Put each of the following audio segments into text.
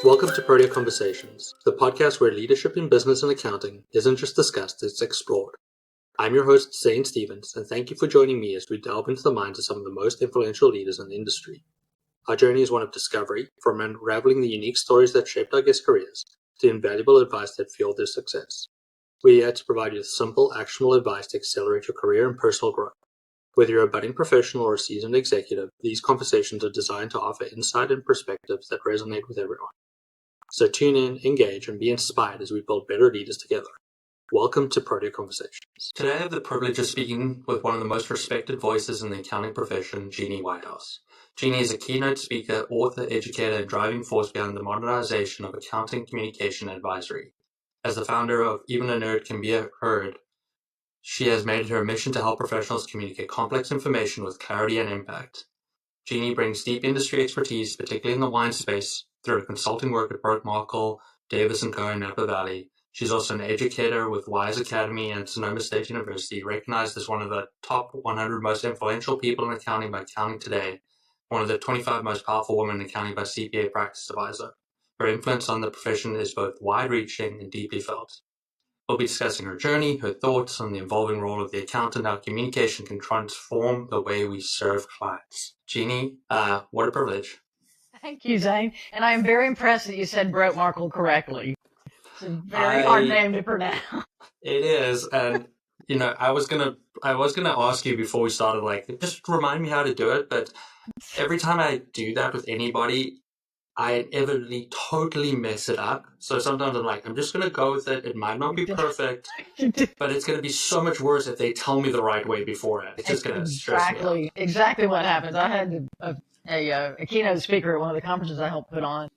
Welcome to Protea Conversations, the podcast where leadership in business and accounting isn't just discussed, it's explored. I'm your host, Zane Stevens, and thank you for joining me as we delve into the minds of some of the most influential leaders in the industry. Our journey is one of discovery, from unraveling the unique stories that shaped our guest careers to invaluable advice that fueled their success. We're here to provide you with simple, actionable advice to accelerate your career and personal growth. Whether you're a budding professional or a seasoned executive, these conversations are designed to offer insight and perspectives that resonate with everyone. So tune in, engage, and be inspired as we build better leaders together. Welcome to Protea Conversations. Today I have the privilege of speaking with one of the most respected voices in the accounting profession, Geni Whitehouse. Geni is a keynote speaker, author, educator, and driving force behind the modernization of accounting, communication, and advisory. As the founder of Even a Nerd Can Be Heard, she has made it her mission to help professionals communicate complex information with clarity and impact. Geni brings deep industry expertise, particularly in the wine space, through her consulting work at Burke Markle, Davis & Co. in Napa Valley. She's also an educator with Wise Academy and Sonoma State University, recognized as one of the top 100 most influential people in accounting by Accounting Today, one of the 25 most powerful women in accounting by CPA Practice Advisor. Her influence on the profession is both wide-reaching and deeply felt. We'll be discussing her journey, her thoughts on the evolving role of the accountant, how communication can transform the way we serve clients. Geni, what a privilege. Thank you, Zane. And I am very impressed that you said Broke Markle correctly. It's a very hard name to pronounce. It is, and I was gonna ask you before we started, like, just remind me how to do it. But every time I do that with anybody, I inevitably totally mess it up. So sometimes I'm like, I'm just going to go with it. It might not be perfect, but it's going to be so much worse if they tell me the right way beforehand. It's just going to stress me out. Exactly what happens. I had a keynote speaker at one of the conferences I helped put on,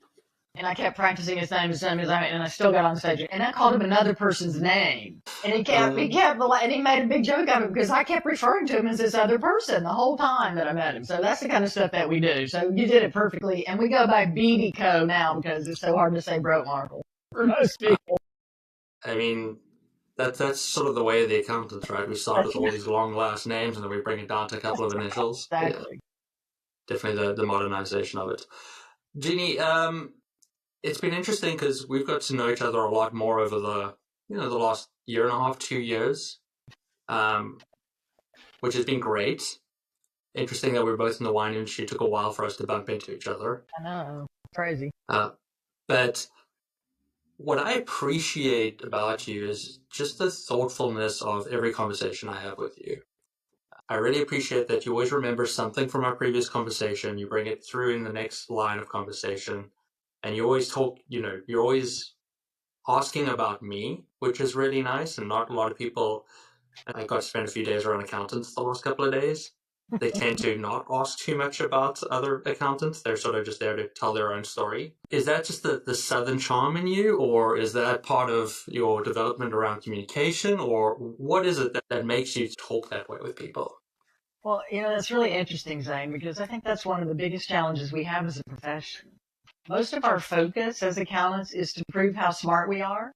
and I kept practicing his name, and I still got on stage, and I called him another person's name, and he kept, and he made a big joke of it because I kept referring to him as this other person the whole time that I met him. So that's the kind of stuff that we do. So you did it perfectly, and we go by BDCO now because it's so hard to say Broke Markle for most people. I mean, that's sort of the way of the accountants, right? We start with all these long last names, and then we bring it down to a couple of initials. Exactly. Yeah, definitely the modernization of it. Geni, it's been interesting because we've got to know each other a lot more over the last year and a half, 2 years, which has been great. Interesting that we're both in the wine industry. It took a while for us to bump into each other. I know, crazy. But what I appreciate about you is just the thoughtfulness of every conversation I have with you. I really appreciate that you always remember something from our previous conversation. You bring it through in the next line of conversation. And you always talk, you're always asking about me, which is really nice. And not a lot of people, I got to spend a few days around accountants the last couple of days. They tend to not ask too much about other accountants. They're sort of just there to tell their own story. Is that just the Southern charm in you, or is that part of your development around communication, or what is it that makes you talk that way with people? Well, that's really interesting, Zane, because I think that's one of the biggest challenges we have as a profession. Most of our focus as accountants is to prove how smart we are.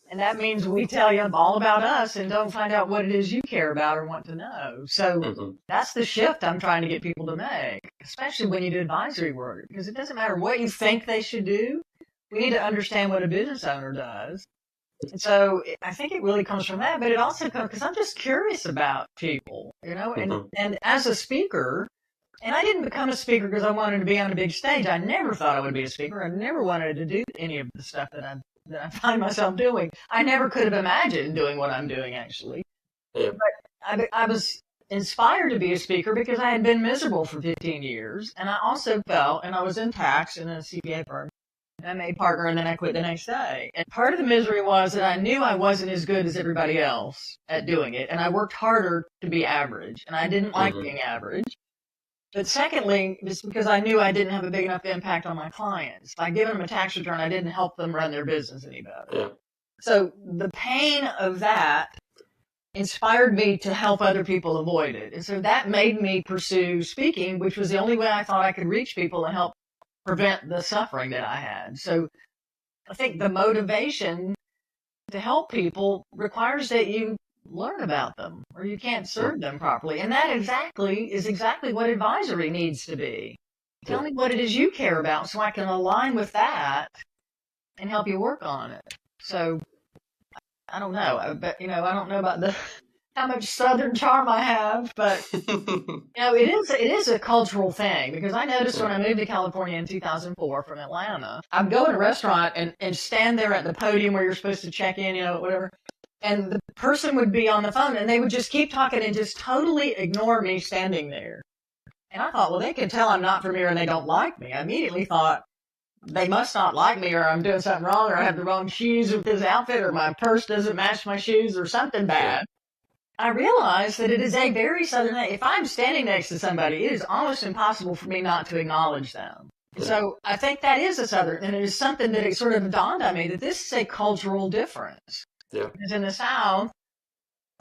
And that means we tell you all about us and don't find out what it is you care about or want to know. So that's the shift I'm trying to get people to make, especially when you do advisory work, because it doesn't matter what you think they should do. We need to understand what a business owner does. And so I think it really comes from that, but it also comes because I'm just curious about people, and as a speaker. And I didn't become a speaker because I wanted to be on a big stage. I never thought I would be a speaker. I never wanted to do any of the stuff that I find myself doing. I never could have imagined doing what I'm doing, actually. Yeah. But I was inspired to be a speaker because I had been miserable for 15 years. And I also felt, and I was in tax in a CPA firm. I made partner, and then I quit the next day. And part of the misery was that I knew I wasn't as good as everybody else at doing it. And I worked harder to be average. And I didn't like being average. But secondly, it's because I knew I didn't have a big enough impact on my clients. By giving them a tax return, I didn't help them run their business any better. Yeah. So the pain of that inspired me to help other people avoid it. And so that made me pursue speaking, which was the only way I thought I could reach people and help prevent the suffering that I had. So I think the motivation to help people requires that you learn about them or you can't serve them properly. And that is exactly what advisory needs to be. Tell me what it is you care about so I can align with that and help you work on it. So I don't know, but I don't know about how much Southern charm I have, but it is a cultural thing because I noticed when I moved to California in 2004 from Atlanta, I'd go in a restaurant and stand there at the podium where you're supposed to check in, whatever. And the person would be on the phone and they would just keep talking and just totally ignore me standing there. And I thought, well, they can tell I'm not from here and they don't like me. I immediately thought, they must not like me or I'm doing something wrong or I have the wrong shoes with this outfit or my purse doesn't match my shoes or something bad. I realized that it is a very Southern thing. If I'm standing next to somebody, it is almost impossible for me not to acknowledge them. So I think that is a Southern, and it is something that it sort of dawned on me that this is a cultural difference. Yeah. Because in the South,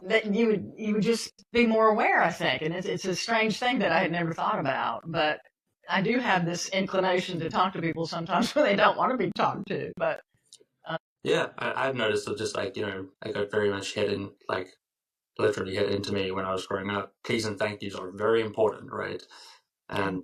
that you would just be more aware, I think, and it's a strange thing that I had never thought about. But I do have this inclination to talk to people sometimes when they don't want to be talked to. But yeah, I've noticed that just I got very much literally hit into me when I was growing up. Please and thank yous are very important, right? And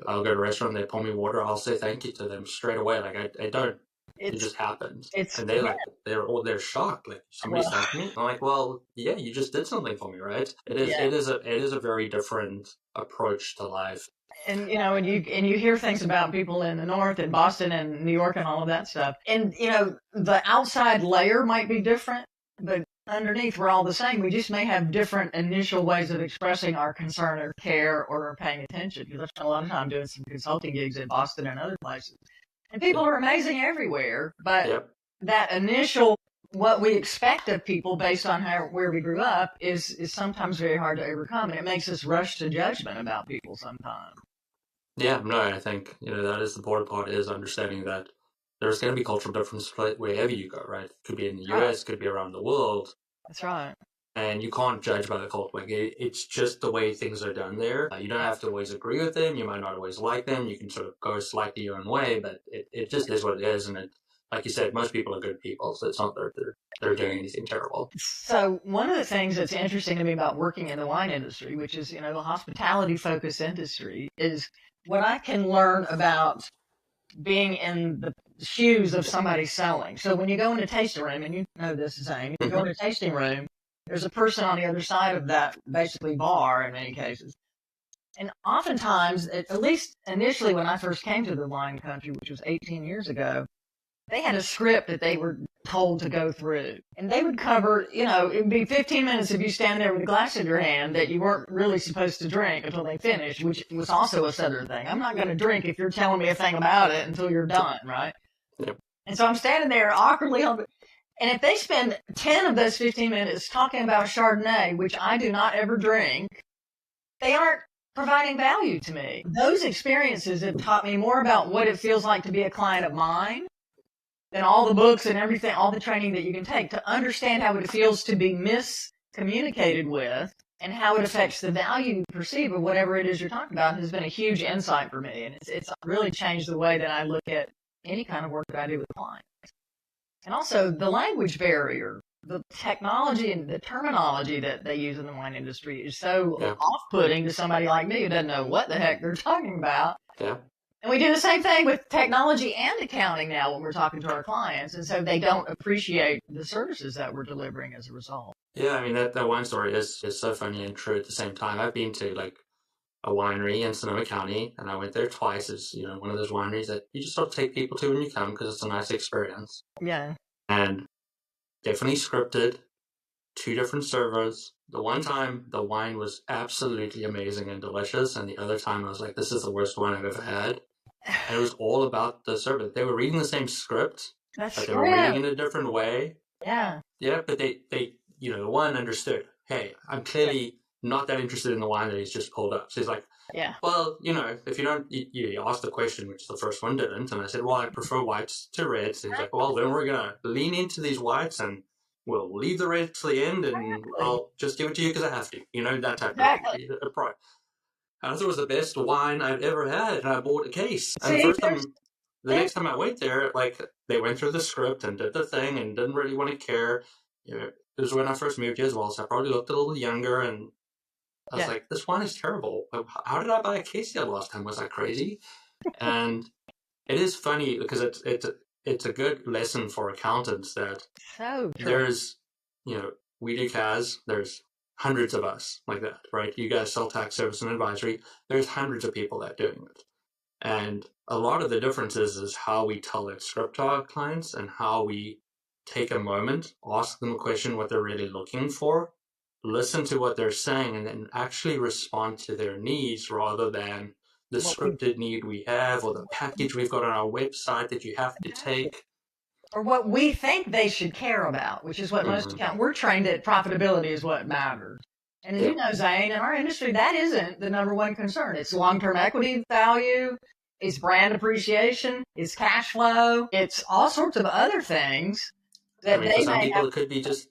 I'll go to a restaurant, they pour me water, I'll say thank you to them straight away. Like I don't. It just happens. And they're shocked. Like, somebody's thanking me. I'm like, well, yeah, you just did something for me, right? It is a very different approach to life. And you hear things about people in the North, in Boston and New York and all of that stuff. And the outside layer might be different, but underneath we're all the same. We just may have different initial ways of expressing our concern or care or paying attention. Because I've spent a lot of time doing some consulting gigs in Boston and other places. And people are amazing everywhere, but that initial, what we expect of people based on where we grew up is sometimes very hard to overcome, and it makes us rush to judgment about people sometimes. Yeah, no, I think, that is the important part, is understanding that there's going to be cultural difference wherever you go, right? It could be in the US, could be around the world. That's right. And you can't judge by the culture. Like, it's just the way things are done there. You don't have to always agree with them. You might not always like them. You can sort of go slightly your own way, but it just is what it is. And like you said, most people are good people, so it's not that they're doing anything terrible. So one of the things that's interesting to me about working in the wine industry, which is, a hospitality-focused industry, is what I can learn about being in the shoes of somebody selling. So when you go in a tasting room, and you know this, Zane, you go in a tasting room, there's a person on the other side of that, basically bar in many cases. And oftentimes, at least initially when I first came to the wine country, which was 18 years ago, they had a script that they were told to go through. And they would cover, it'd be 15 minutes of you standing there with a glass in your hand that you weren't really supposed to drink until they finished, which was also a Southern thing. I'm not going to drink if you're telling me a thing about it until you're done, right? Yep. And so I'm standing there awkwardly and if they spend 10 of those 15 minutes talking about Chardonnay, which I do not ever drink, they aren't providing value to me. Those experiences have taught me more about what it feels like to be a client of mine than all the books and everything, all the training that you can take, to understand how it feels to be miscommunicated with and how it affects the value you perceive of whatever it is you're talking about has been a huge insight for me. And it's really changed the way that I look at any kind of work that I do with clients. And also the language barrier, the technology and the terminology that they use in the wine industry is so off-putting to somebody like me who doesn't know what the heck they're talking about. Yeah. And we do the same thing with technology and accounting now when we're talking to our clients. And so they don't appreciate the services that we're delivering as a result. Yeah, I mean, that wine story is so funny and true at the same time. I've been to a winery in Sonoma County, and I went there twice. It's, one of those wineries that you just sort of take people to when you come because it's a nice experience. Yeah. And definitely scripted, 2 different servers. The one time, the wine was absolutely amazing and delicious, and the other time I was like, this is the worst wine I've ever had. And it was all about the server. They were reading the same script, but they were reading in a different way. Yeah. Yeah, but they the one understood, hey, I'm clearly not that interested in the wine that he's just pulled up. So he's like, well, if you don't, you asked the question, which the first one didn't. And I said, well, I prefer whites to reds. And he's like, well, then we're going to lean into these whites and we'll leave the red to the end and I'll just give it to you because I have to. That type of thing. I thought it was the best wine I've ever had, and I bought a case. And the next time I went there, they went through the script and did the thing and didn't really want to care. It was when I first moved here as well, so I probably looked a little younger, and I was like, this wine is terrible. How did I buy a case the last time? Was I crazy? And it is funny because it's a good lesson for accountants that So true. there's, we do CAS, there's hundreds of us like that, right? You guys sell tax service and advisory. There's hundreds of people that are doing it. And a lot of the differences is how we tell that script to our clients and how we take a moment, ask them a question, what they're really looking for, listen to what they're saying, and then actually respond to their needs rather than the scripted need we have or the package we've got on our website that you have to take. Or what we think they should care about, which is what most accountants, we're trained that profitability is what matters. And as you know, Zane, in our industry, that isn't the number one concern. It's long-term equity value, it's brand appreciation, it's cash flow, it's all sorts of other things that for some people it could be just,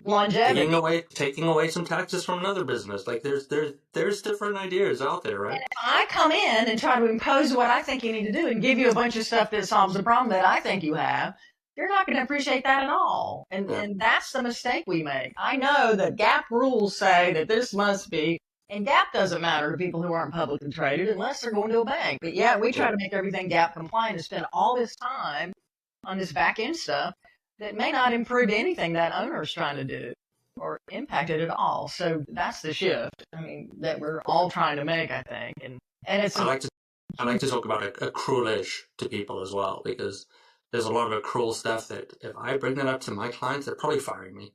longevity. Taking away some taxes from another business. Like there's different ideas out there, right? And if I come in and try to impose what I think you need to do and give you a bunch of stuff that solves the problem that I think you have, you're not going to appreciate that at all. And that's the mistake we make. I know that GAAP rules say that this must be, and GAAP doesn't matter to people who aren't publicly traded unless they're going to a bank. But we try to make everything GAAP compliant and spend all this time on this back end stuff that may not improve anything that owner is trying to do or impact it at all. So that's the shift. That we're all trying to make, I think. And it's. I like to talk about accrualish to people as well, because there's a lot of accrual stuff that if I bring that up to my clients, they're probably firing me.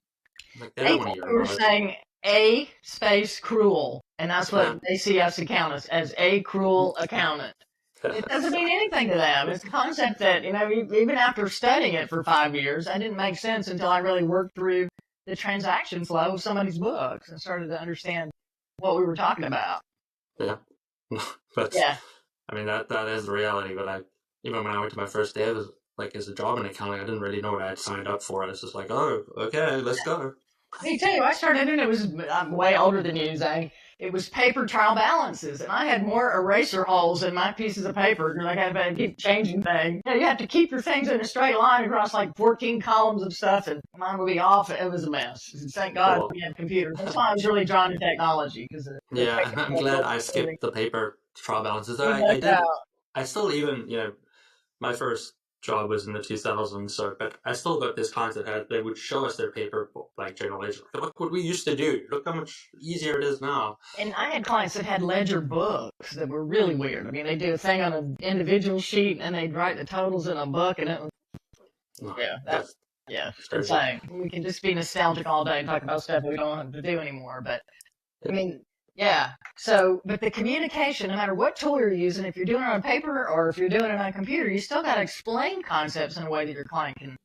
Like they don't want to hear about it. We're saying a space cruel, and that's what they see us accountants as, a cruel accountant. It doesn't mean anything to them. It's a concept that, even after studying it for 5 years, that didn't make sense until I really worked through the transaction flow of somebody's books and started to understand what we were talking about. Yeah. But, that is the reality. But even when I went to my first day, as a job in accounting, I didn't really know what I had signed up for. I was just like, oh, okay, let's go. Me too. I started in I'm way older than you, Zane. It was paper trial balances, and I had more eraser holes in my pieces of paper because I had to keep changing things. You have to keep your things in a straight line across like 14 columns of stuff, and mine would be off. It was a mess. Thank God we had computers. That's why I was really drawn to technology. I'm glad I skipped the paper trial balances. I still my first job was in the 2000s, but I still got this client that they would show us their paper, like general ledger. Look what we used to do. Look how much easier it is now. And I had clients that had ledger books that were really weird. They do a thing on an individual sheet and they'd write the totals in a book, and it was, that's insane. We can just be nostalgic all day and talk about stuff we don't have to do anymore. But So, but the communication, no matter what tool you're using, if you're doing it on paper or if you're doing it on a computer, you still got to explain concepts in a way that your client can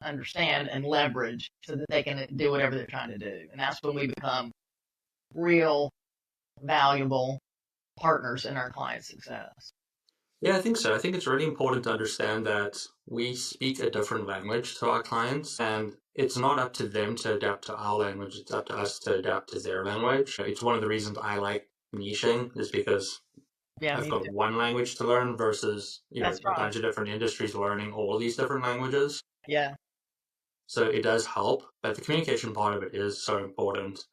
understand and leverage so that they can do whatever they're trying to do. And that's when we become real, valuable partners in our client's success. Yeah, I think so. I think it's really important to understand that we speak a different language to our clients, and it's not up to them to adapt to our language. It's up to us to adapt to their language. It's one of the reasons I like niching, is because I've got one language to learn versus a bunch of different industries learning all these different languages. Yeah. So it does help, but the communication part of it is so important.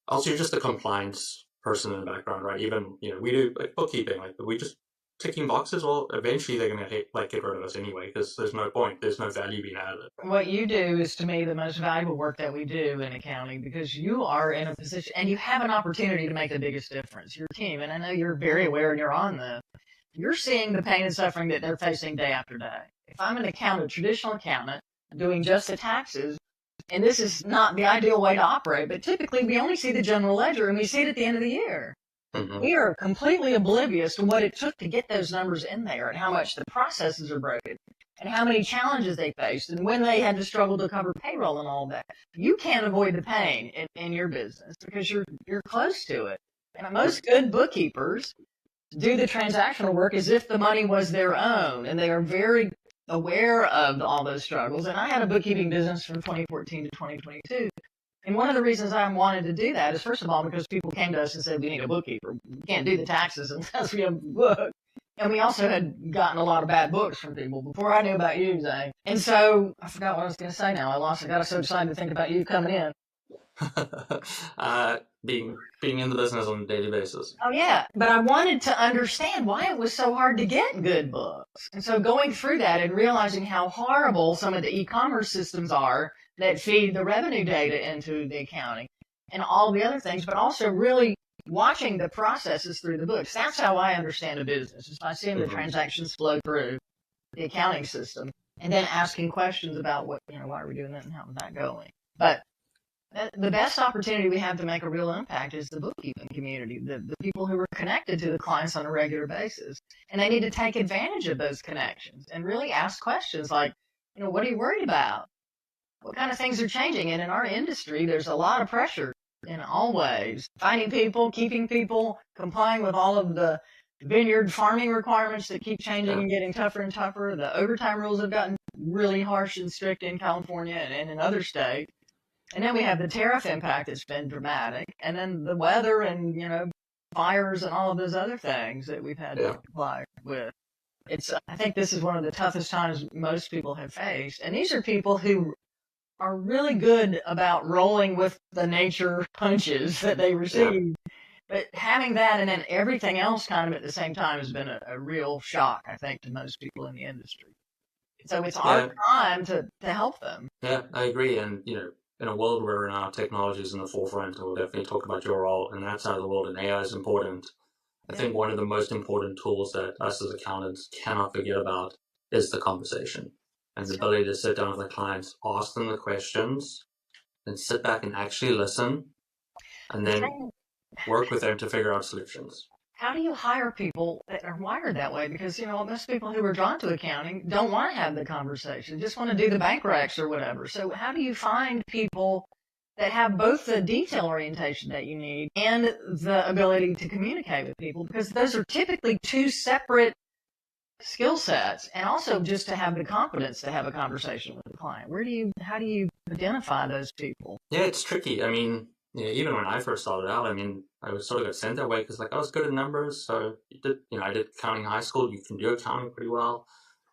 Also, you're just a compliance person in the background, right? Even we do like bookkeeping, we just ticking boxes. Well, eventually they're going to get rid of us anyway, because there's no point. There's no value being added. What you do is, to me, the most valuable work that we do in accounting, because you are in a position and you have an opportunity to make the biggest difference. Your team, and I know you're very aware and you're on this, you're seeing the pain and suffering that they're facing day after day. If I'm an accountant, traditional accountant, doing just the taxes, and this is not the ideal way to operate, but typically we only see the general ledger and we see it at the end of the year. Mm-hmm. We are completely oblivious to what it took to get those numbers in there and how much the processes are broken and how many challenges they faced and when they had to struggle to cover payroll and all that. You can't avoid the pain in your business because you're close to it. And most good bookkeepers do the transactional work as if the money was their own, and they are very aware of all those struggles. And I had a bookkeeping business from 2014 to 2022. And one of the reasons I wanted to do that is, first of all, because people came to us and said, we need a bookkeeper. We can't do the taxes unless we have a book. And we also had gotten a lot of bad books from people before I knew about you, Zane. And so I forgot what I was going to say now. I got so excited to think about you coming in. being in the business on a daily basis. Oh yeah, but I wanted to understand why it was so hard to get good books. And so going through that and realizing how horrible some of the e-commerce systems are that feed the revenue data into the accounting and all the other things, but also really watching the processes through the books. That's how I understand a business, is by seeing the transactions flow through the accounting system and then asking questions about why are we doing that and how's that going. But the best opportunity we have to make a real impact is the bookkeeping community, the people who are connected to the clients on a regular basis. And they need to take advantage of those connections and really ask questions like, what are you worried about? What kind of things are changing? And in our industry, there's a lot of pressure in all ways. Finding people, keeping people, complying with all of the vineyard farming requirements that keep changing and getting tougher and tougher. The overtime rules have gotten really harsh and strict in California and in other states. And then we have the tariff impact that's been dramatic. And then the weather and, fires and all of those other things that we've had to comply with. I think this is one of the toughest times most people have faced. And these are people who are really good about rolling with the nature punches that they receive. But having that and then everything else kind of at the same time has been a real shock, I think, to most people in the industry. So it's our time to help them. Yeah, I agree. And, in a world where now technology is in the forefront, and we'll definitely talk about your role in that side of the world, and AI is important. I think one of the most important tools that us as accountants cannot forget about is the conversation and the ability to sit down with the clients, ask them the questions, and sit back and actually listen, and then work with them to figure out solutions. How do you hire people that are wired that way? Because, most people who are drawn to accounting don't want to have the conversation, just want to do the bank recs or whatever. So how do you find people that have both the detail orientation that you need and the ability to communicate with people? Because those are typically two separate skill sets, and also just to have the confidence to have a conversation with the client. How do you identify those people? Yeah, it's tricky. I mean, even when I first started out, I was sort of got sent that way because I was good at numbers. So I did accounting in high school. You can do accounting pretty well.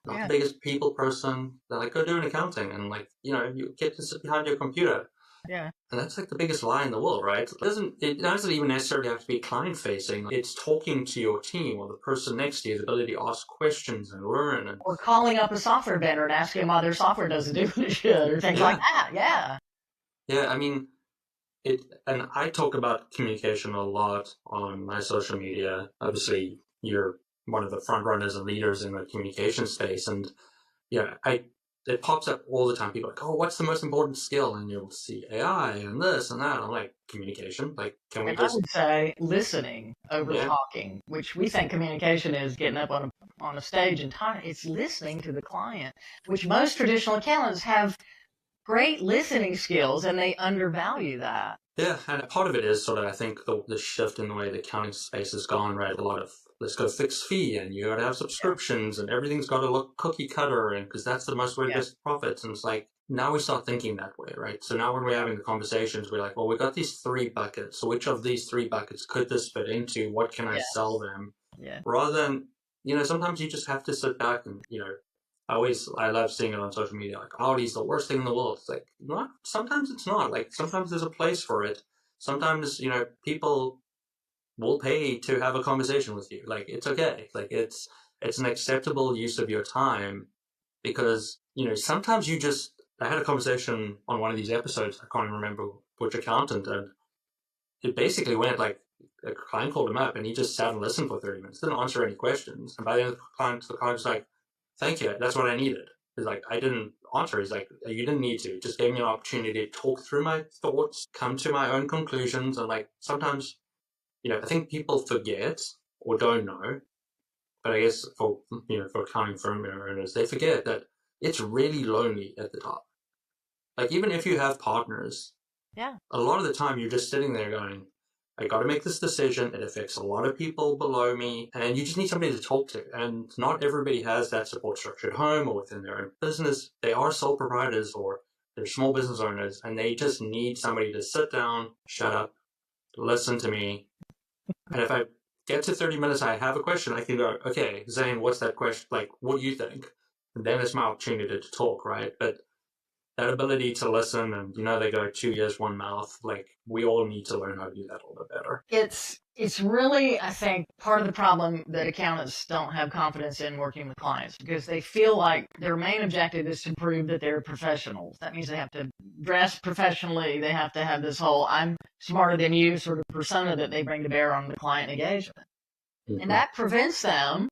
Not the biggest people person. They're go do an accounting, and you get to sit behind your computer. Yeah. And that's the biggest lie in the world, right? It doesn't even necessarily have to be client facing. It's talking to your team or the person next to you, the ability to ask questions and learn. Or calling up a software vendor and asking why their software doesn't do what it should, or things like that. Yeah. Yeah, and I talk about communication a lot on my social media. Obviously, you're one of the front runners and leaders in the communication space. And it pops up all the time. People are like, oh, what's the most important skill? And you'll see AI and this and that. I'm like, communication. I would say listening over talking, which we think communication is getting up on a stage and talking. It's listening to the client, which most traditional accountants have great listening skills, and they undervalue that. Yeah, and part of it is sort of, I think, the shift in the way the accounting space has gone, right? A lot of, let's go fixed fee, and you got to have subscriptions, and everything's got to look cookie cutter, and because that's the most way to get profits. And it's like, now we start thinking that way, right? So now when we're having the conversations, we're like, well, we've got these 3 buckets. So which of these 3 buckets could this fit into? What can I sell them? Yeah. Rather than, sometimes you just have to sit back and, I love seeing it on social media, like, Audi's the worst thing in the world. It's like, not, sometimes it's not. Like, sometimes there's a place for it. Sometimes, people will pay to have a conversation with you. Like, it's okay. Like, it's an acceptable use of your time because, sometimes I had a conversation on one of these episodes, I can't even remember which accountant, and it basically went like, a client called him up and he just sat and listened for 30 minutes, didn't answer any questions. And by the end of the client was like, thank you. That's what I needed. He's like, I didn't answer. He's like, you didn't need to. Just gave me an opportunity to talk through my thoughts, come to my own conclusions. And sometimes, I think people forget or don't know. But I guess for accounting firm owners, they forget that it's really lonely at the top. Like, even if you have partners, a lot of the time you're just sitting there going, I got to make this decision. It affects a lot of people below me, and you just need somebody to talk to. And not everybody has that support structure at home or within their own business. They are sole proprietors or they're small business owners, and they just need somebody to sit down, shut up, listen to me. And if I get to 30 minutes, I have a question, I can go, okay, Zane, what's that question? Like, what do you think? And then it's my opportunity to talk, right? But that ability to listen, and they go 2 ears, one mouth. Like, we all need to learn how to do that a little bit better. It's really, I think, part of the problem that accountants don't have confidence in working with clients, because they feel like their main objective is to prove that they're professionals. That means they have to dress professionally. They have to have this whole "I'm smarter than you" sort of persona that they bring to bear on the client engagement. Mm-hmm. And that prevents them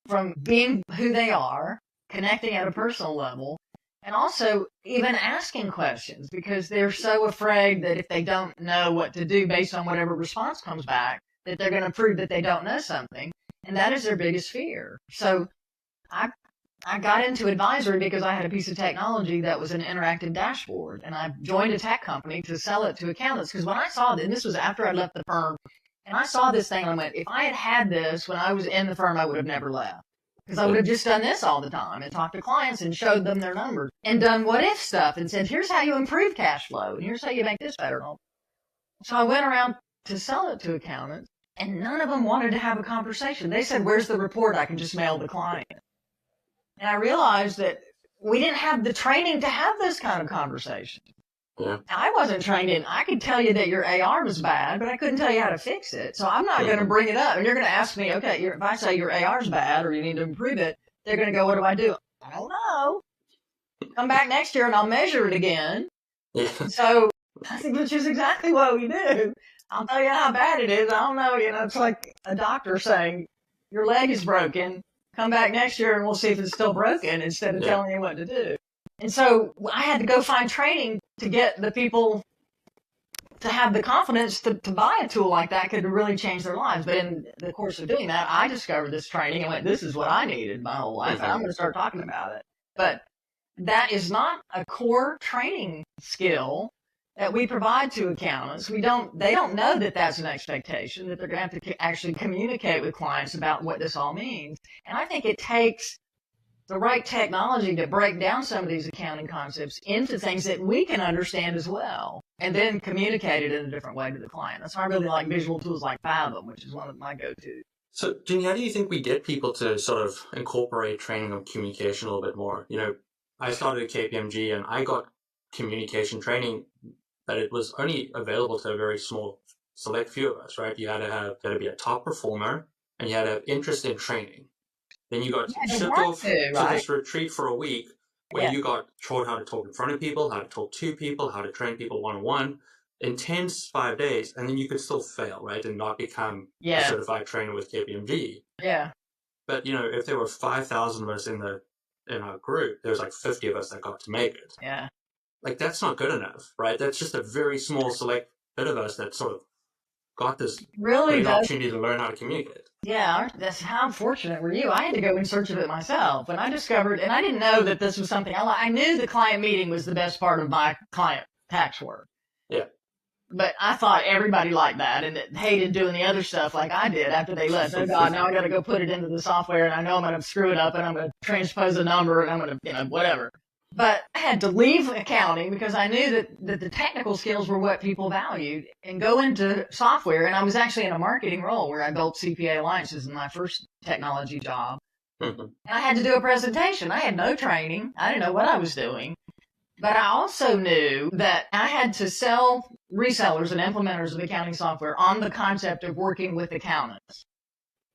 from being who they are, connecting at a personal level, and also even asking questions, because they're so afraid that if they don't know what to do based on whatever response comes back, that they're going to prove that they don't know something. And that is their biggest fear. So I got into advisory because I had a piece of technology that was an interactive dashboard, and I joined a tech company to sell it to accountants. Because when I saw it, and this was after I left the firm, and I saw this thing, and I went, if I had had this when I was in the firm, I would have never left. Because I would have just done this all the time and talked to clients and showed them their numbers and done what if stuff and said, here's how you improve cash flow, and here's how you make this better. So I went around to sell it to accountants, and none of them wanted to have a conversation. They said, where's the report I can just mail the client? And I realized that we didn't have the training to have this kind of conversation. Yeah. I wasn't trained in, I could tell you that your AR was bad, but I couldn't tell you how to fix it. So I'm not going to bring it up. And you're going to ask me, okay, if I say your AR is bad or you need to improve it, they're going to go, what do I do? I don't know. Come back next year and I'll measure it again. Yeah. So I think, which is exactly what we do. I'll tell you how bad it is. I don't know. It's like a doctor saying, your leg is broken. Come back next year and we'll see if it's still broken, instead of telling you what to do. And so I had to go find training to get the people to have the confidence to buy a tool like that could really change their lives. But in the course of doing that, I discovered this training and went, this is what I needed my whole life, and I'm going to start talking about it. But that is not a core training skill that we provide to accountants. They don't know that that's an expectation, that they're going to have to actually communicate with clients about what this all means. And I think it takes the right technology to break down some of these accounting concepts into things that we can understand as well, and then communicate it in a different way to the client. That's why I really like visual tools like Fathom, which is one of my go-tos. So, Geni, how do you think we get people to sort of incorporate training on communication a little bit more? I started at KPMG and I got communication training, but it was only available to a very small, select few of us, right? You had to be a top performer, and you had to have interest in training. Then you got shipped off to this retreat for a week where you got taught how to talk in front of people, how to talk to people, how to train people one-on-one, intense 5 days, and then you could still fail, right, and not become a certified trainer with KPMG. Yeah. But, if there were 5,000 of us in our group, there was like 50 of us that got to make it. Yeah. Like, that's not good enough, right? That's just a very small select bit of us that sort of got this great opportunity to learn how to communicate. Yeah, that's how fortunate were you. I had to go in search of it myself, and I discovered, and I didn't know that this was something I knew the client meeting was the best part of my client tax work. Yeah. But I thought everybody liked that and hated doing the other stuff like I did after they left. Oh God, now I got to go put it into the software, and I know I'm going to screw it up, and I'm going to transpose a number, and I'm going to, whatever. But I had to leave accounting because I knew that the technical skills were what people valued, and go into software. And I was actually in a marketing role where I built CPA alliances in my first technology job. Mm-hmm. And I had to do a presentation. I had no training. I didn't know what I was doing. But I also knew that I had to sell resellers and implementers of accounting software on the concept of working with accountants.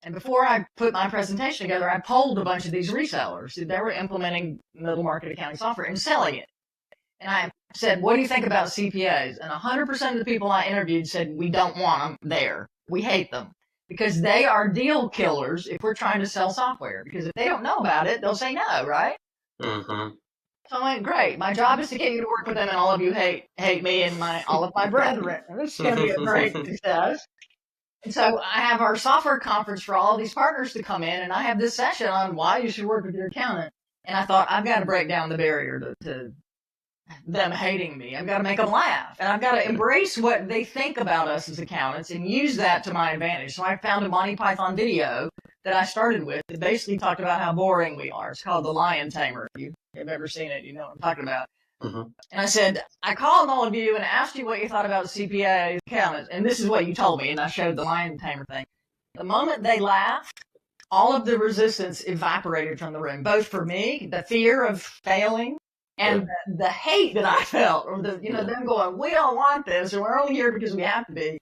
And before I put my presentation together, I polled a bunch of these resellers. They were implementing middle market accounting software and selling it. And I said, what do you think about CPAs? And 100% of the people I interviewed said, we don't want them there. We hate them. Because they are deal killers if we're trying to sell software. Because if they don't know about it, they'll say no, right? Mm-hmm. So I went, great. My job is to get you to work with them, and all of you hate me and all of my brethren. This is going to be a great success. And so I have our software conference for all these partners to come in, and I have this session on why you should work with your accountant. And I thought, I've got to break down the barrier to them hating me. I've got to make them laugh. And I've got to embrace what they think about us as accountants and use that to my advantage. So I found a Monty Python video that I started with that basically talked about how boring we are. It's called The Lion Tamer. If you have ever seen it, you know what I'm talking about. Mm-hmm. And I said, I called all of you and asked you what you thought about CPA accountants, and this is what you told me, and I showed the lion tamer thing. The moment they laughed, all of the resistance evaporated from the room, both for me, the fear of failing, And the hate that I felt, or them going, we don't want this, and we're only here because we have to be.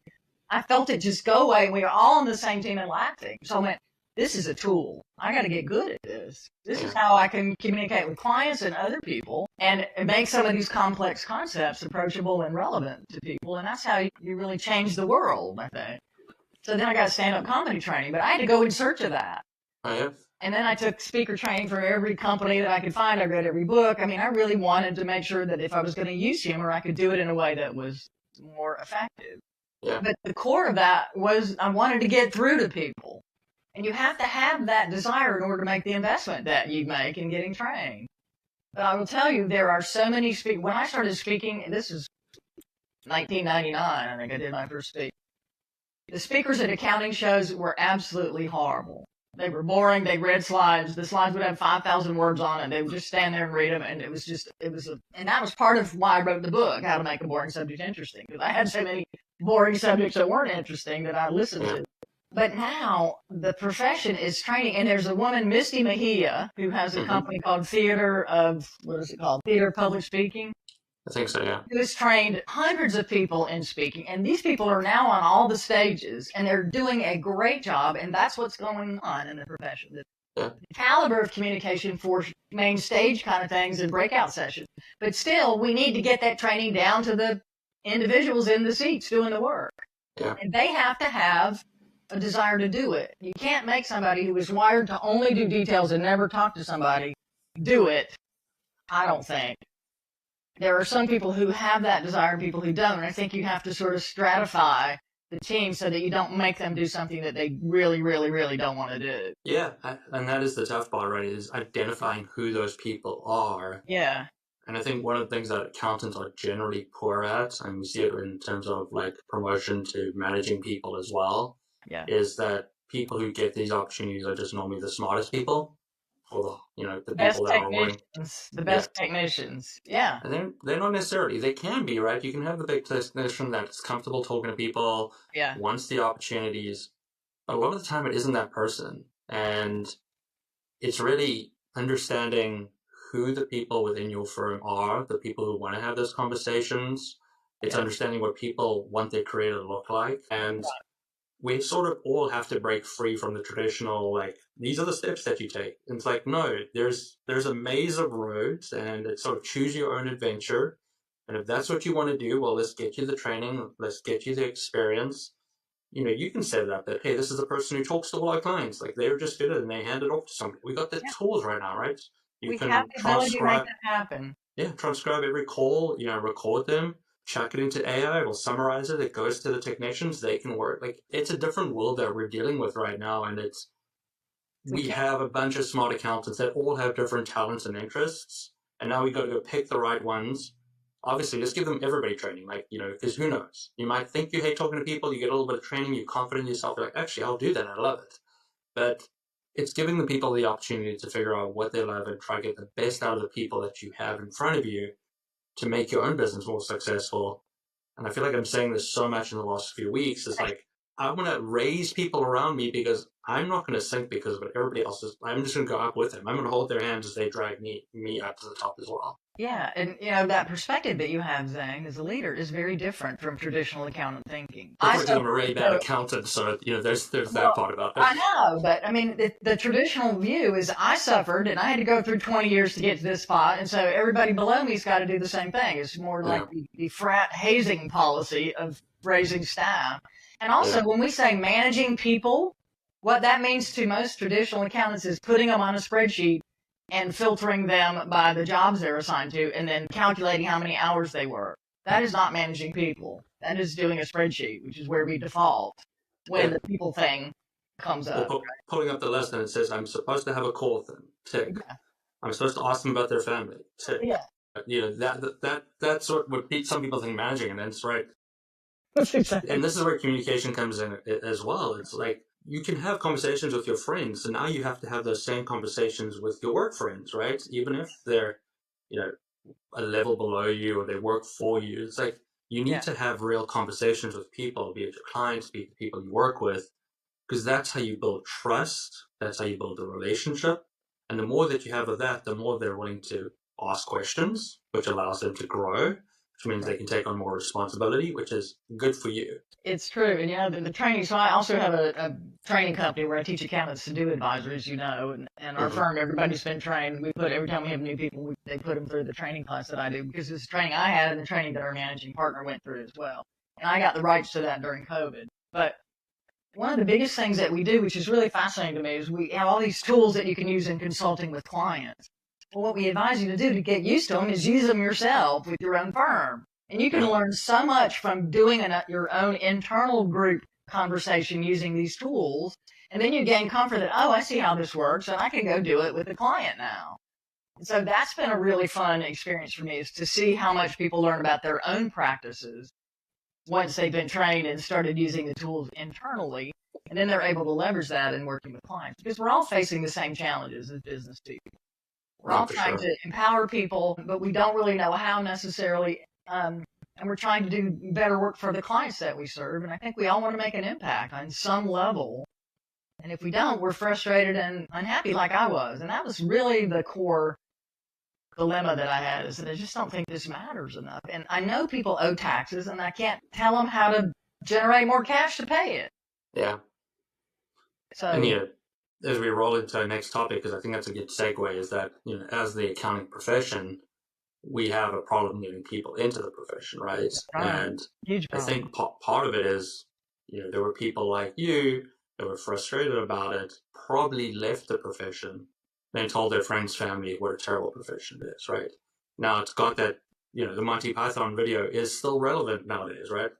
I felt it just go away, and we were all on the same team and laughing. So I went, this is a tool. I got to get good at this. This is how I can communicate with clients and other people and make some of these complex concepts approachable and relevant to people. And that's how you really change the world, I think. So then I got stand-up comedy training, but I had to go in search of that. And then I took speaker training for every company that I could find. I read every book. I mean, I really wanted to make sure that if I was going to use humor, I could do it in a way that was more effective. Yeah. But the core of that was I wanted to get through to people. And you have to have that desire in order to make the investment that you make in getting trained. But I will tell you, there are so many when I started speaking, this is 1999, I think I did my first speak. The speakers at accounting shows were absolutely horrible. They were boring. They read slides. The slides would have 5,000 words on it. They would just stand there and read them. And and that was part of why I wrote the book, How to Make a Boring Subject Interesting. Because I had so many boring subjects that weren't interesting that I listened to. But now the profession is training. And there's a woman, Misty Mejia, who has a company called Theater Public Speaking. I think so, yeah. Who has trained hundreds of people in speaking, and these people are now on all the stages, and they're doing a great job, and that's what's going on in the profession. The caliber of communication for main stage kind of things and breakout sessions. But still, we need to get that training down to the individuals in the seats doing the work. Yeah. And they have to have a desire to do it. You can't make somebody who is wired to only do details and never talk to somebody do it, I don't think. There are some people who have that desire and people who don't. And I think you have to sort of stratify the team so that you don't make them do something that they really, really, really don't want to do. Yeah, and that is the tough part, right, is identifying who those people are. Yeah. And I think one of the things that accountants are generally poor at, and we see it in terms of like promotion to managing people as well, is that people who get these opportunities are just normally the smartest people. Or the best people that are willing. The best technicians. Yeah. And they're not necessarily. They can be, right? You can have the big technician that's comfortable talking to people, wants the opportunities. But a lot of the time it isn't that person. And it's really understanding who the people within your firm are, the people who want to have those conversations. It's understanding what people want their career to look like. And we sort of all have to break free from the traditional, like, these are the steps that you take. And it's like, no, there's a maze of roads, and it's sort of choose your own adventure. And if that's what you want to do, well, let's get you the training, let's get you the experience. You can set it up that, hey, this is the person who talks to all our clients. Like, they're just good at it, and they hand it off to somebody. We got the tools right now, right? We have the ability to make that happen. Yeah, transcribe every call, record them. Chuck it into AI, we'll summarize it, it goes to the technicians, they can work. Like, it's a different world that we're dealing with right now, and we have a bunch of smart accountants that all have different talents and interests, and now we got to go pick the right ones. Obviously, just give them everybody training, because who knows? You might think you hate talking to people, you get a little bit of training, you're confident in yourself, you're like, actually, I'll do that, I love it. But it's giving the people the opportunity to figure out what they love and try to get the best out of the people that you have in front of you to make your own business more successful. And I feel like I'm saying this so much in the last few weeks. It's like, I want to raise people around me because I'm not going to sink because of what everybody else is. I'm just going to go up with them. I'm going to hold their hands as they drag me up to the top as well. Yeah, and that perspective that you have, Zhang, as a leader is very different from traditional accountant thinking. I'm a really bad accountant, so there's that part about it. I know, but I mean, the traditional view is I suffered and I had to go through 20 years to get to this spot, and so everybody below me's got to do the same thing. It's more like the frat hazing policy of raising staff. And also, when we say managing people, what that means to most traditional accountants is putting them on a spreadsheet and filtering them by the jobs they're assigned to, and then calculating how many hours they work. That is not managing people. That is doing a spreadsheet, which is where we default when the people thing comes up. Pulling up the list and it says, I'm supposed to have a call with them. Tick. Yeah. I'm supposed to ask them about their family. Tick. Yeah. That's what some people think managing, and that's right. Exactly. And this is where communication comes in as well. It's like, you can have conversations with your friends, and now you have to have those same conversations with your work friends, right? Even if they're, a level below you or they work for you. It's like, you need to have real conversations with people, be it your clients, be it the people you work with, because that's how you build trust. That's how you build a relationship. And the more that you have of that, the more they're willing to ask questions, which allows them to grow, which means they can take on more responsibility, which is good for you. It's true. And the training, so I also have a training company where I teach accountants to do advisory, as you know, and our firm, everybody's been trained. Every time we have new people, they put them through the training class that I do, because it's the training I had and the training that our managing partner went through as well. And I got the rights to that during COVID. But one of the biggest things that we do, which is really fascinating to me, is we have all these tools that you can use in consulting with clients. Well, what we advise you to do to get used to them is use them yourself with your own firm. And you can learn so much from doing your own internal group conversation using these tools. And then you gain comfort that, oh, I see how this works, and I can go do it with the client now. And so that's been a really fun experience for me, is to see how much people learn about their own practices once they've been trained and started using the tools internally. And then they're able to leverage that in working with clients, because we're all facing the same challenges as business people. We're all trying to empower people, but we don't really know how necessarily. And we're trying to do better work for the clients that we serve. And I think we all want to make an impact on some level. And if we don't, we're frustrated and unhappy, like I was. And that was really the core dilemma that I had, is that I just don't think this matters enough. And I know people owe taxes, and I can't tell them how to generate more cash to pay it. Yeah. So, and as we roll into our next topic, because I think that's a good segue, is that, as the accounting profession, we have a problem getting people into the profession, right? And huge problem. I think part of it is, there were people like you that were frustrated about it, probably left the profession, and told their friends, family, what a terrible profession it is, right? Now it's got that, the Monty Python video is still relevant nowadays, right?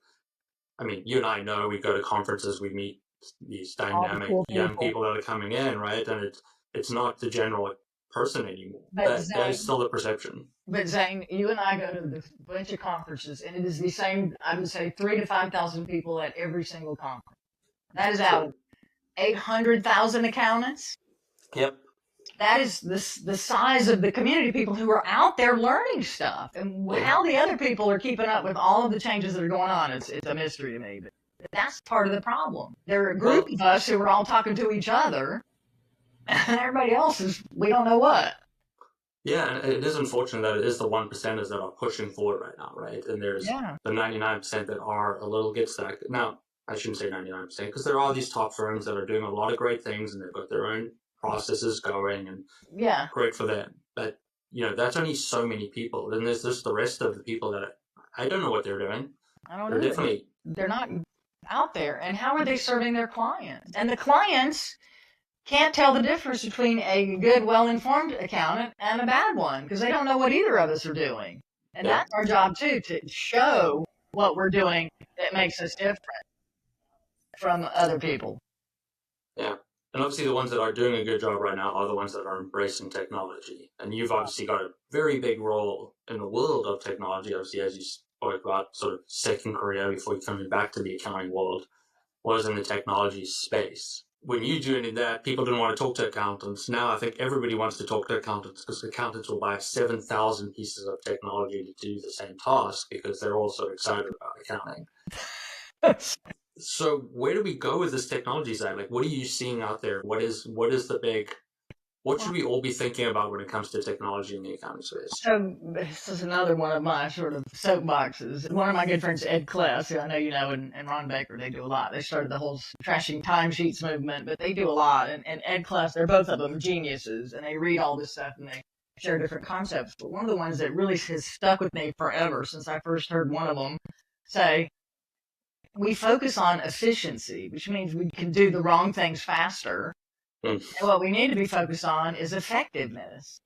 I mean, you and I know, we go to conferences, we meet these dynamic young people that are coming in, right? And it's not the general person anymore. That is still the perception. But Zane, you and I go to a bunch of conferences, and it is the same, I would say, 3,000 to 5,000 people at every single conference. That is out of 800,000 accountants. Yep. That is the size of the community of people who are out there learning stuff. And how the other people are keeping up with all of the changes that are going on, it's a mystery to me. But that's part of the problem. There are a group of us who are all talking to each other, and everybody else we don't know what. Yeah, and it is unfortunate that it is the 1%ers that are pushing forward right now, right? And there's the 99% that are a little get stuck. Now, I shouldn't say 99%, because there are these top firms that are doing a lot of great things, and they've got their own processes going, and great for them. But, that's only so many people. Then there's just the rest of the people that I don't know what they're doing. I don't know. They're not out there. And how are they serving their clients? And the clients can't tell the difference between a good, well-informed accountant and a bad one, because they don't know what either of us are doing. And that's our job, too, to show what we're doing that makes us different from other people. Yeah. And obviously the ones that are doing a good job right now are the ones that are embracing technology. And you've obviously got a very big role in the world of technology, obviously, as you spoke about, sort of second career before coming back to the accounting world, was in the technology space. When you joined that, people didn't want to talk to accountants. Now I think everybody wants to talk to accountants, because accountants will buy 7,000 pieces of technology to do the same task, because they're all so excited about accounting. So where do we go with this technology side? Like, what are you seeing out there? What should we all be thinking about when it comes to technology in the accounting space? So this is another one of my sort of soapboxes. One of my good friends, Ed Kless, who I know you know, and Ron Baker, they do a lot. They started the whole trashing timesheets movement, but they do a lot. And Ed Kless, they're both of them geniuses, and they read all this stuff, and they share different concepts. But one of the ones that really has stuck with me forever, since I first heard one of them say, we focus on efficiency, which means we can do the wrong things faster. And what we need to be focused on is effectiveness.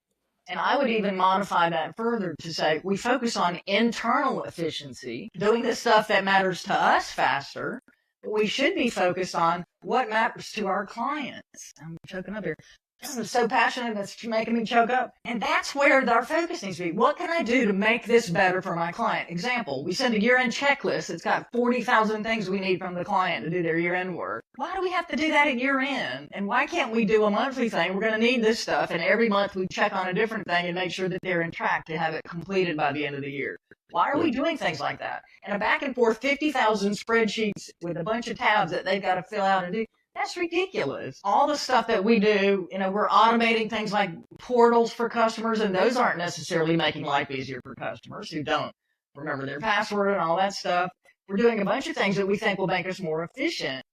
And I would even modify that further to say we focus on internal efficiency, doing the stuff that matters to us faster. But we should be focused on what matters to our clients. I'm choking up here. I'm so passionate, that's making me choke up. And that's where our focus needs to be. What can I do to make this better for my client? Example, we send a year-end checklist. It's got 40,000 things we need from the client to do their year-end work. Why do we have to do that at year-end? And why can't we do a monthly thing? We're going to need this stuff. And every month we check on a different thing and make sure that they're in track to have it completed by the end of the year. Why are we doing things like that? And a back and forth 50,000 spreadsheets with a bunch of tabs that they've got to fill out and do. That's ridiculous. All the stuff that we do, we're automating things like portals for customers, and those aren't necessarily making life easier for customers who don't remember their password and all that stuff. We're doing a bunch of things that we think will make us more efficient,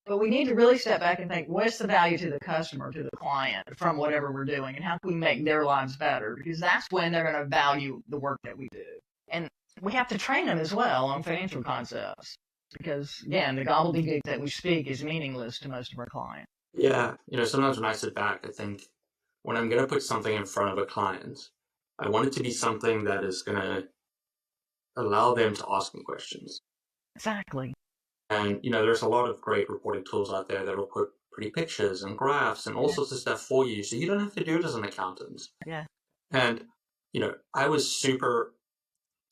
but we need to really step back and think, what's the value to the customer, to the client from whatever we're doing, and how can we make their lives better? Because that's when they're going to value the work that we do. And we have to train them as well on financial concepts. Because, again, the gobbledygook that we speak is meaningless to most of our clients. Yeah, sometimes when I sit back, I think when I'm going to put something in front of a client, I want it to be something that is going to allow them to ask me questions. Exactly. And, there's a lot of great reporting tools out there that will put pretty pictures and graphs and all sorts of stuff for you, so you don't have to do it as an accountant. Yeah. And, I was super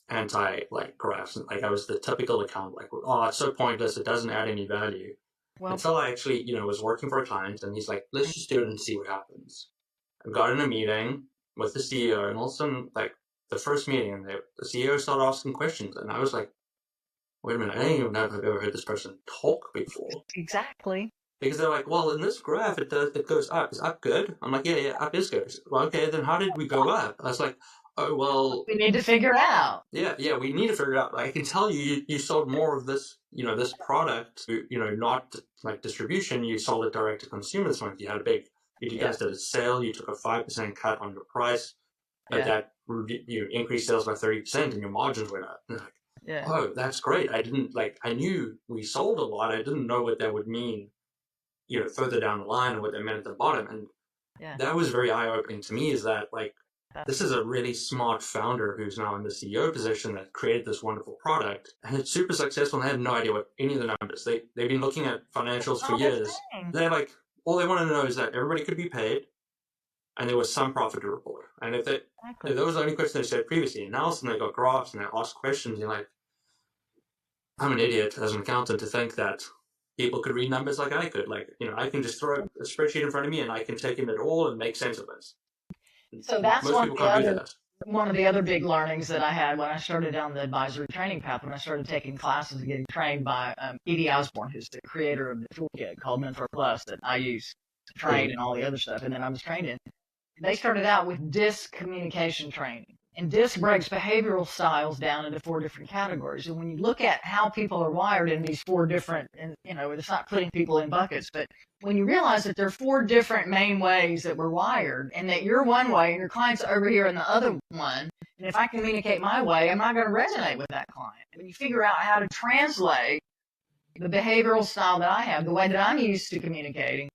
anti graphs. I was the typical accountant, it's so pointless, it doesn't add any value. Well, until I actually, was working for a client, and he's like, let's just do it and see what happens. I got in a meeting with the CEO, and all of a sudden, the first meeting, and the CEO started asking questions, and I was like, wait a minute, I don't even know if I've ever heard this person talk before. Exactly. Because they're like, well, in this graph, it goes up. Is up good? I'm like, yeah, up is good. Well, okay, then how did we go up? I was like, oh, well, we need to figure it out. Yeah, we need to figure it out. I can tell you sold more of this, this product, not like distribution. You sold it direct to consumer this month. You had you guys did a sale. You took a 5% cut on your price. That you increased sales by 30% and your margins went up. Like, oh, that's great. I knew we sold a lot. I didn't know what that would mean, further down the line and what that meant at the bottom. And that was very eye-opening to me, is that this is a really smart founder who's now in the CEO position that created this wonderful product, and it's super successful, and they have no idea what any of the numbers. They've been looking at financials for years. They're like, all they want to know is that everybody could be paid, and there was some profit to report. And if that was the only question they said previously, and now all of a sudden they got graphs and they ask questions, and you're like, I'm an idiot as an accountant to think that people could read numbers like I could. I can just throw a spreadsheet in front of me and I can take in it all and make sense of it. So that's one of the other big learnings that I had when I started down the advisory training path, when I started taking classes and getting trained by Edie Osborne, who's the creator of the toolkit called Mentor Plus that I use to train and all the other stuff, and then I was trained in. They started out with DISC communication training. And DISC breaks behavioral styles down into 4 different categories. And when you look at how people are wired in these 4 different, and it's not putting people in buckets, but when you realize that there are 4 different main ways that we're wired, and that you're one way and your client's over here in the other one, and if I communicate my way, I'm not going to resonate with that client. When you figure out how to translate the behavioral style that I have, the way that I'm used to communicating,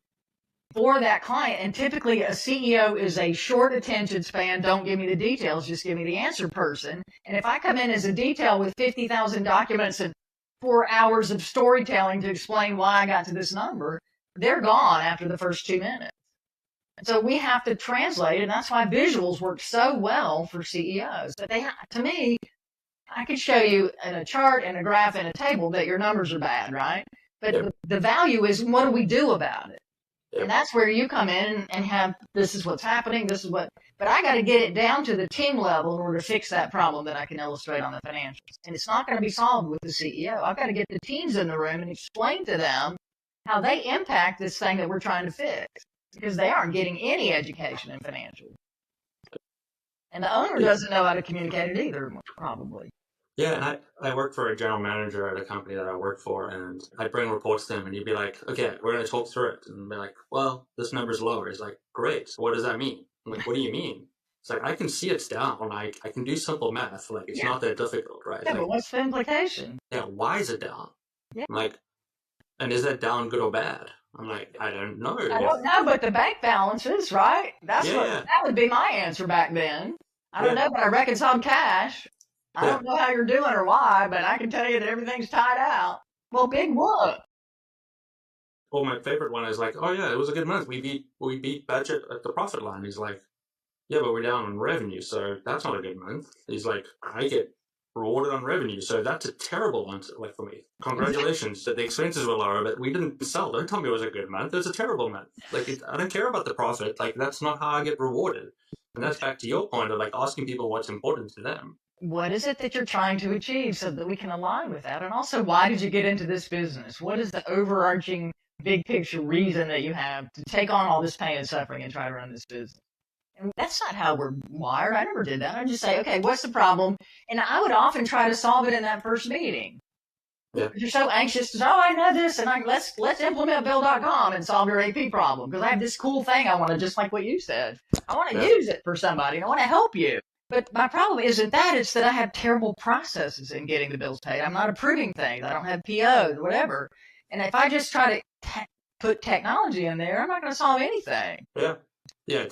for that client, and typically a CEO is a short attention span, don't give me the details, just give me the answer person. And if I come in as a detail with 50,000 documents and 4 hours of storytelling to explain why I got to this number, they're gone after the first 2 minutes. So we have to translate, and that's why visuals work so well for CEOs. But to me, I could show you in a chart and a graph and a table that your numbers are bad, right? But the value is, what do we do about it? And that's where you come in and have, this is what's happening, but I got to get it down to the team level in order to fix that problem that I can illustrate on the financials. And it's not going to be solved with the CEO. I've got to get the teams in the room and explain to them how they impact this thing that we're trying to fix, because they aren't getting any education in financials. And the owner doesn't know how to communicate it either, probably. Yeah, and I worked for a general manager at a company that I worked for, and I'd bring reports to him, and he'd be like, okay, we're going to talk through it. And be like, well, this number's lower. He's like, great. So what does that mean? I'm like, what do you mean? It's like, I can see it's down. I can do simple math. It's not that difficult, right? Yeah, but what's the implication? Yeah, why is it down? Yeah. I'm like, and is that down good or bad? I'm like, I don't know. I don't know, but the bank balance is, right? That would be my answer back then. I don't know, but I reconciled cash. I don't know how you're doing or why, but I can tell you that everything's tied out. Well, big what? Well, my favorite one is like, oh yeah, it was a good month. We beat budget at the profit line. He's like, yeah, but we're down on revenue, so that's not a good month. He's like, I get rewarded on revenue, so that's a terrible one for me. Congratulations that the expenses were lower, but we didn't sell. Don't tell me it was a good month. It was a terrible month. I don't care about the profit. That's not how I get rewarded. And that's back to your point of asking people what's important to them. What is it that you're trying to achieve so that we can align with that? And also, why did you get into this business? What is the overarching big picture reason that you have to take on all this pain and suffering and try to run this business. And that's not how we're wired. I never did that. I just say, okay, what's the problem? And I would often try to solve it in that first meeting. Yeah. You're so anxious to say, oh, I know this, and let's implement Bill.com and solve your AP problem because I have this cool thing I want to, just like what you said. I want to use it for somebody, and I want to help you. But my problem isn't that. It's that I have terrible processes in getting the bills paid. I'm not approving things. I don't have POs, whatever. And if I just try to put technology in there, I'm not going to solve anything. Yeah. Yeah.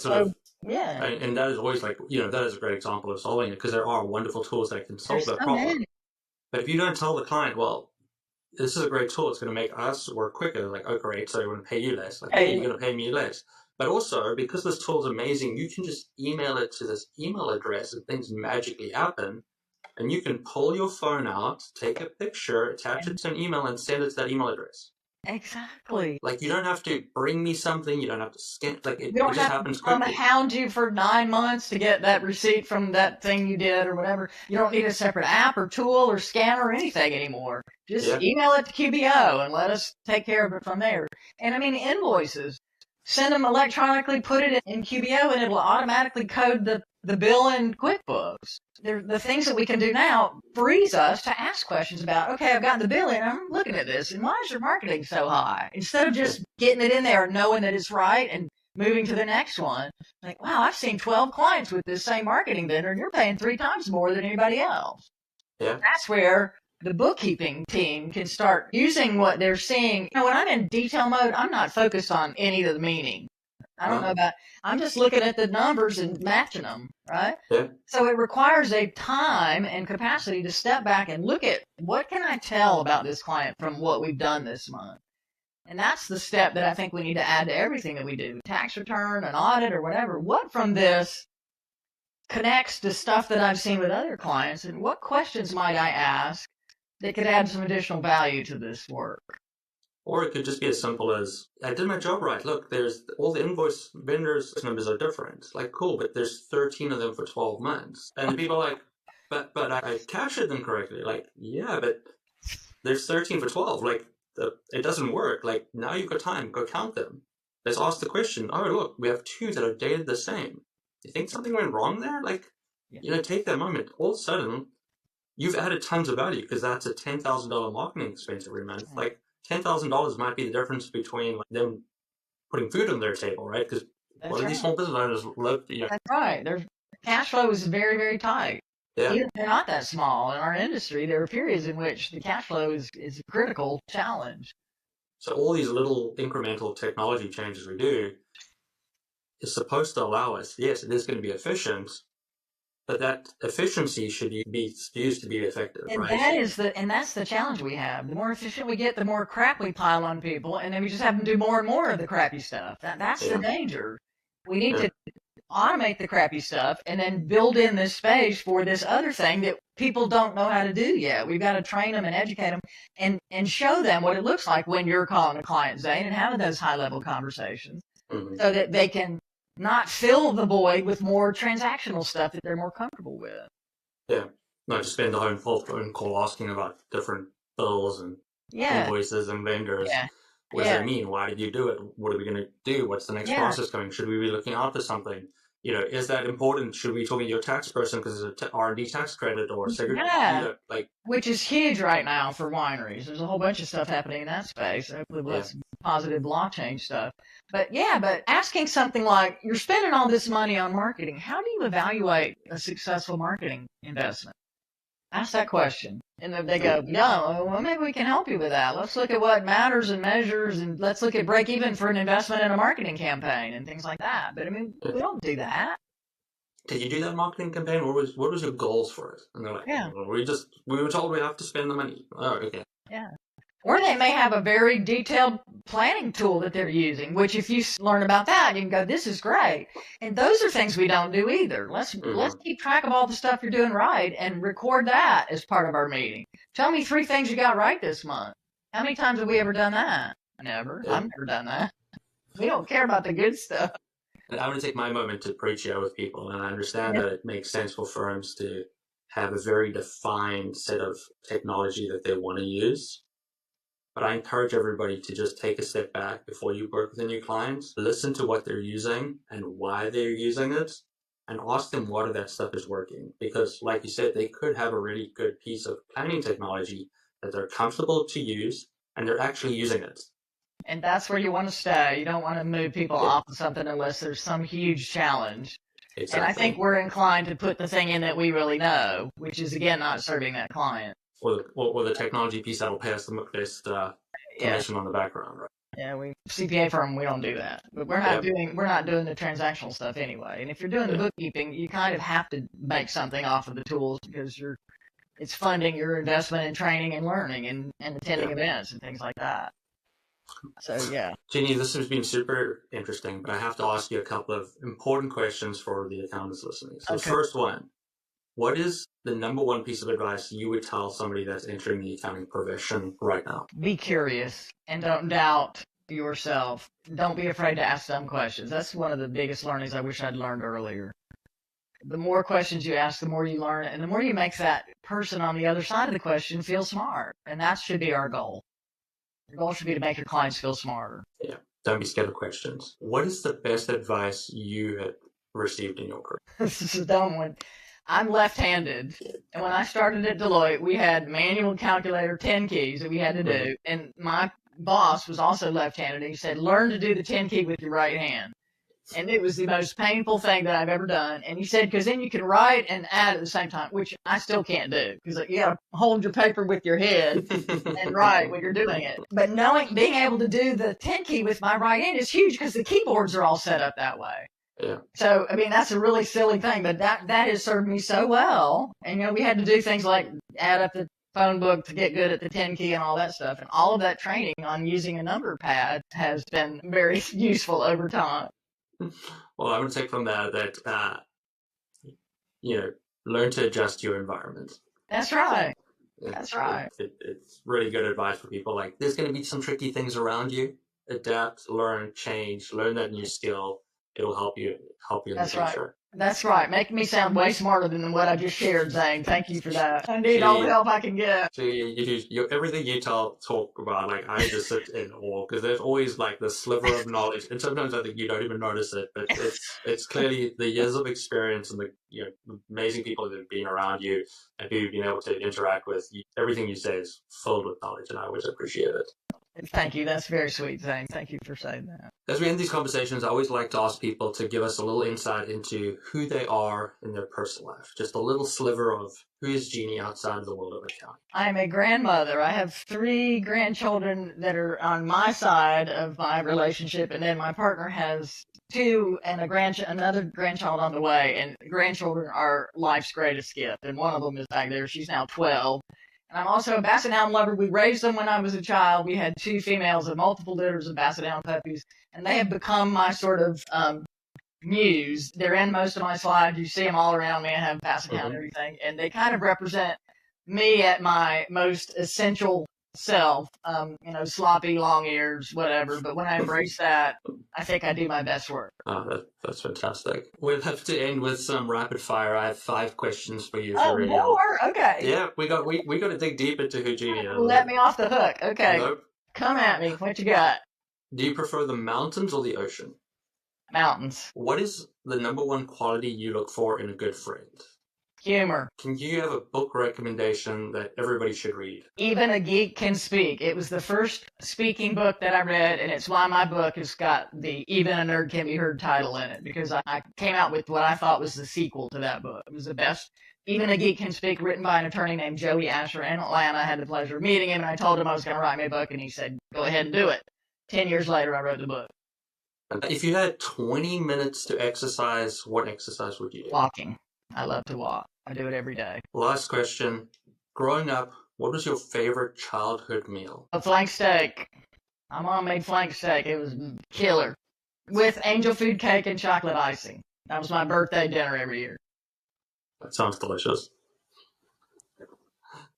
Yeah. And that is always like, that is a great example of solving it because there are wonderful tools that can solve that problem. Many. But if you don't tell the client, well, this is a great tool, it's going to make us work quicker. Like, oh, great, so we're going to pay you less. Like, hey, you're going to pay me less. But also, because this tool is amazing, you can just email it to this email address and things magically happen. And you can pull your phone out, take a picture, attach it to an email, and send it to that email address. Exactly. Like, you don't have to bring me something. You don't have to scan. Like, it just happens quickly. I'm going to hound you for 9 months to get that receipt from that thing you did or whatever. You don't need a separate app or tool or scanner or anything anymore. Just email it to QBO and let us take care of it from there. And I mean, invoices, send them electronically, put it in QBO, and it'll automatically code the bill in QuickBooks. The things that we can do now frees us to ask questions about, okay, I've gotten the bill in, I'm looking at this, and why is your marketing so high? Instead of just getting it in there and knowing that it's right and moving to the next one, like, wow, I've seen 12 clients with this same marketing vendor, and you're paying 3 times more than anybody else. Yeah. That's where the bookkeeping team can start using what they're seeing. When I'm in detail mode, I'm not focused on any of the meaning. I don't know about, I'm just looking at the numbers and matching them, right? Yeah. So it requires a time and capacity to step back and look at what can I tell about this client from what we've done this month. And that's the step that I think we need to add to everything that we do, tax return, an audit, or whatever. What from this connects to stuff that I've seen with other clients, and what questions might I ask that could add some additional value to this work? Or it could just be as simple as, I did my job right. Look, there's all the invoice vendors numbers are different. Like, cool, but there's 13 of them for 12 months. And people are like, but I captured them correctly. Like, yeah, but there's 13 for 12. Like, it doesn't work. Like, now you've got time. Go count them. Let's ask the question, oh, look, we have 2 that are dated the same. You think something went wrong there? Like, take that moment. All of a sudden, you've added tons of value because that's a $10,000 marketing expense every month. Like, $10,000 might be the difference between them putting food on their table, right? Because what do these small business owners live? That's right. Their cash flow is very, very tight. Yeah. Even if they're not that small in our industry, there are periods in which the cash flow is a critical challenge. So all these little incremental technology changes we do is supposed to allow us, yes, it is going to be efficient, but that efficiency should be used to be effective, and right? That's the challenge we have. The more efficient we get, the more crap we pile on people, and then we just have them do more and more of the crappy stuff. That's the danger. We need to automate the crappy stuff and then build in this space for this other thing that people don't know how to do yet. We've got to train them and educate them and show them what it looks like when you're calling a client, Zane, and having those high-level conversations so that they can not fill the void with more transactional stuff that they're more comfortable with. Yeah. Not just spend the whole phone call asking about different bills and invoices and vendors. Yeah. What does that mean? Why did you do it? What are we going to do? What's the next process coming? Should we be looking out for something? Is that important? Should we be talking to your tax person because it's an R&D tax credit or which is huge right now for wineries. There's a whole bunch of stuff happening in that space. Hopefully we'll have some positive blockchain stuff. But asking something like, you're spending all this money on marketing. How do you evaluate a successful marketing investment? Ask that question. And then they go, well, maybe we can help you with that. Let's look at what matters and measures, and let's look at break even for an investment in a marketing campaign and things like that. But I mean, we don't do that. Did you do that marketing campaign? What was your goals for it? And they're like, well, we were told we have to spend the money. Oh, okay. Yeah. Or they may have a very detailed planning tool that they're using, which if you learn about that, you can go, this is great. And those are things we don't do either. Let's keep track of all the stuff you're doing right and record that as part of our meeting. Tell me 3 things you got right this month. How many times have we ever done that? Never. I've never done that. We don't care about the good stuff. And I want to take my moment to preach here with people, and I understand that it makes sense for firms to have a very defined set of technology that they want to use. but I encourage everybody to just take a step back before you work with a new client, listen to what they're using and why they're using it, and ask them what of that stuff is working. Because like you said, they could have a really good piece of planning technology that they're comfortable to use and they're actually using it. And that's where you want to stay. You don't want to move people off of something unless there's some huge challenge. Exactly. And I think we're inclined to put the thing in that we really know, which is, again, not serving that client. Or the technology piece that will pay us the best commission on the background, right? Yeah, CPA firm, we don't do that. But we're not doing the transactional stuff anyway. And if you're doing the bookkeeping, you kind of have to make something off of the tools because it's funding your investment in training and learning and attending events and things like that. So, yeah. Geni, this has been super interesting, but I have to ask you a couple of important questions for the accountants listening. So the first one, what is the number one piece of advice you would tell somebody that's entering the accounting profession right now? Be curious and don't doubt yourself. Don't be afraid to ask dumb questions. That's one of the biggest learnings I wish I'd learned earlier. The more questions you ask, the more you learn, and the more you make that person on the other side of the question feel smart. And that should be our goal. Your goal should be to make your clients feel smarter. Yeah. Don't be scared of questions. What is the best advice you have received in your career? This is a dumb one. I'm left-handed. And when I started at Deloitte, we had manual calculator 10 keys that we had to do. And my boss was also left-handed. And he said, learn to do the 10 key with your right hand. And it was the most painful thing that I've ever done. And he said, because then you can write and add at the same time, which I still can't do because you got to hold your paper with your head and write when you're doing it. But being able to do the 10 key with my right hand is huge because the keyboards are all set up that way. Yeah. So, I mean, that's a really silly thing, but that has served me so well. And, we had to do things like add up the phone book to get good at the 10 key and all that stuff. And all of that training on using a number pad has been very useful over time. Well, I would take from that learn to adjust your environment. That's right. That's right. It's really good advice for people. Like, there's going to be some tricky things around you. Adapt, learn, change, learn that new skill. It'll help you in the future. That's right. Making me sound way smarter than what I just shared, Zane. Thank you for that. I need all the help I can get. Everything you talk about, like, I just sit in awe because there's always like the sliver of knowledge, and sometimes I think you don't even notice it, but it's clearly the years of experience and the amazing people that have been around you and who you've been able to interact with. Everything you say is filled with knowledge, and I always appreciate it. Thank you. That's very sweet, Zane. Thank you for saying that. As we end these conversations, I always like to ask people to give us a little insight into who they are in their personal life. Just a little sliver of who is Geni outside of the world of accounting. I'm a grandmother. I have 3 grandchildren that are on my side of my relationship, and then my partner has 2 and another grandchild on the way, and grandchildren are life's greatest gift, and one of them is back there. She's now 12. And I'm also a Basset Hound lover. We raised them when I was a child. We had 2 females of multiple litters of Basset Hound puppies, and they have become my sort of muse. They're in most of my slides. You see them all around me. I have Basset Hound and everything, and they kind of represent me at my most essential self. Sloppy, long ears, whatever. But when I embrace that, I think I do my best work. Oh, that's fantastic. We'll have to end with some rapid fire. I have 5 questions for you. Oh, more? Okay. Yeah, we got to dig deep into who Geni is. Let me off the hook. Okay. Nope. Come at me. What you got? Do you prefer the mountains or the ocean? Mountains. What is the number one quality you look for in a good friend? Humor. Can you have a book recommendation that everybody should read? Even a Geek Can Speak. It was the first speaking book that I read, and it's why my book has got the Even a Nerd Can Be Heard title in it, because I came out with what I thought was the sequel to that book. It was the best. Even a Geek Can Speak, written by an attorney named Joey Asher in Atlanta. I had the pleasure of meeting him, and I told him I was going to write me a book, and he said, go ahead and do it. 10 years later, I wrote the book. If you had 20 minutes to exercise, what exercise would you do? Walking. I love to walk. I do it every day. Last question. Growing up, what was your favorite childhood meal? A flank steak. My mom made flank steak. It was killer. With angel food cake and chocolate icing. That was my birthday dinner every year. That sounds delicious.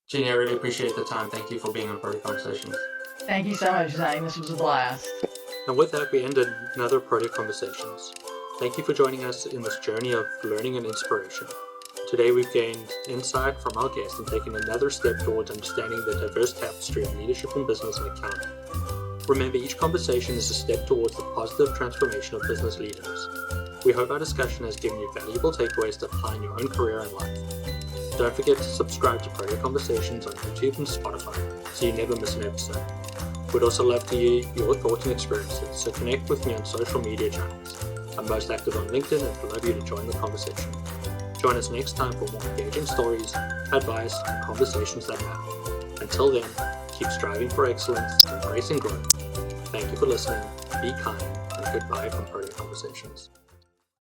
Geni, I really appreciate the time. Thank you for being on Party Conversations. Thank you so much, Zane. This was a blast. And with that, we ended another Party Conversations. Thank you for joining us in this journey of learning and inspiration. Today we've gained insight from our guest and taken another step towards understanding the diverse tapestry of leadership in business and accounting. Remember, each conversation is a step towards the positive transformation of business leaders. We hope our discussion has given you valuable takeaways to apply in your own career and life. Don't forget to subscribe to Pro Conversations on YouTube and Spotify so you never miss an episode. We'd also love to hear your thoughts and experiences, so connect with me on social media channels. I'm most active on LinkedIn and would love you to join the conversation. Join us next time for more engaging stories, advice, and conversations that matter. Until then, keep striving for excellence, embracing growth. Thank you for listening, be kind, and goodbye from Pro Conversations.